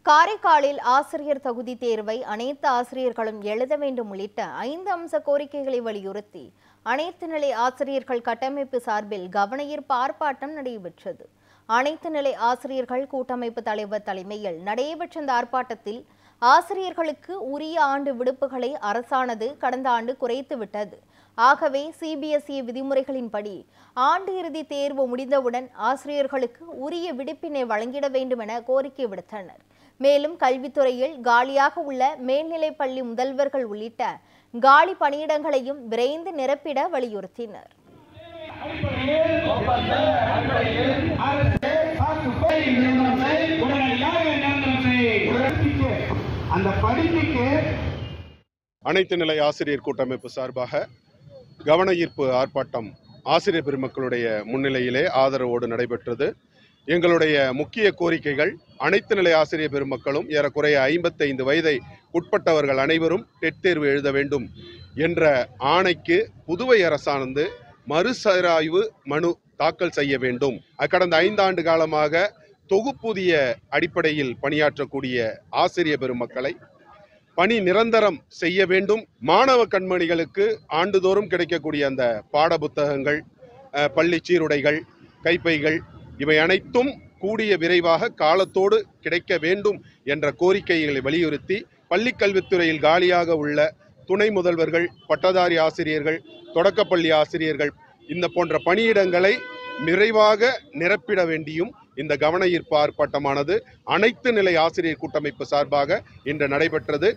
காரைக்காலில் ஆசிரியர் தகுதி தேர்வை அனைத்து ஆசிரியர்களும் எழுத வேண்டும் உள்ளிட்ட 5 அம்ச கோரிக்கைகளை வலியுறுத்தி அனைத்து நிலை ஆசிரியர்கள் கட்டமைப்பு சார்பில் கவனஈர்ப்பு ஆர்ப்பாட்டம் நடைபெற்றது. அனைத்து நிலை ஆசிரியர்கள் கூட்டமைப்பு தலைவர் தலைமையில் நடைபெற்ற இந்த ஆர்ப்பாட்டத்தில் ஆசிரியர்களுக்கு உரிய ஆண்டு விடுப்புகளை அரசானது கடந்த ஆண்டு குறைத்துவிட்டது. ஆகவே சிபிஎஸ்இ விதிமுறைகளின்படி ஆண்டு இறுதி தேர்வு முடிந்தவுடன் ஆசிரியர்களுக்கு உரிய விடுப்பினை வழங்கிட வேண்டும் என கோரிக்கை விடுத்தனர். மேலும் கல்வித்துறையில் காலியாக உள்ள மேல்நிலைப் பள்ளி முதல்வர்கள் உள்ளிட்ட காலி பணியிடங்களையும் விரைந்து நிரப்பிட வலியுறுத்தினர். அனைத்து நிலை ஆசிரியர் கூட்டமைப்பு சார்பாக கவன ஈர்ப்பு ஆர்ப்பாட்டம் ஆசிரியர் பெருமக்களுடைய முன்னிலையிலே ஆதரவோடு நடைபெற்றது. எங்களுடைய முக்கிய கோரிக்கைகள், அனைத்து நிலை ஆசிரியர் பெருமக்களும் ஏறக்குறைய 55 வயதை உட்பட்டவர்கள் அனைவரும் டெட் தேர்வு எழுத வேண்டும் என்ற ஆணைக்கு புதுவை அரசானது மறுசீராய்வு மனு தாக்கல் செய்ய வேண்டும். கடந்த 5 ஆண்டு காலமாக தொகுப்பூதிய அடிப்படையில் பணியாற்றக்கூடிய ஆசிரியர் பெருமக்களை பணி நிரந்தரம் செய்ய வேண்டும். மாணவ கண்மணிகளுக்கு ஆண்டுதோறும் கிடைக்கக்கூடிய அந்த பாட புத்தகங்கள், பள்ளி சீருடைகள், கைப்பைகள் இவை அனைத்தும் கூடிய விரைவாக காலத்தோடு கிடைக்க வேண்டும் என்ற கோரிக்கைகளை வலியுறுத்தி பள்ளி கல்வித்துறையில் காலியாக உள்ள துணை முதல்வர்கள், பட்டதாரி ஆசிரியர்கள், தொடக்கப்பள்ளி ஆசிரியர்கள் இந்த போன்ற பணியிடங்களை விரைவாக நிரப்பிட வேண்டியும் இந்த கவன ஈர்ப்பு ஆர்ப்பாட்டமானது அனைத்து நிலை ஆசிரியர் கூட்டமைப்பு சார்பாக இன்று நடைபெற்றது.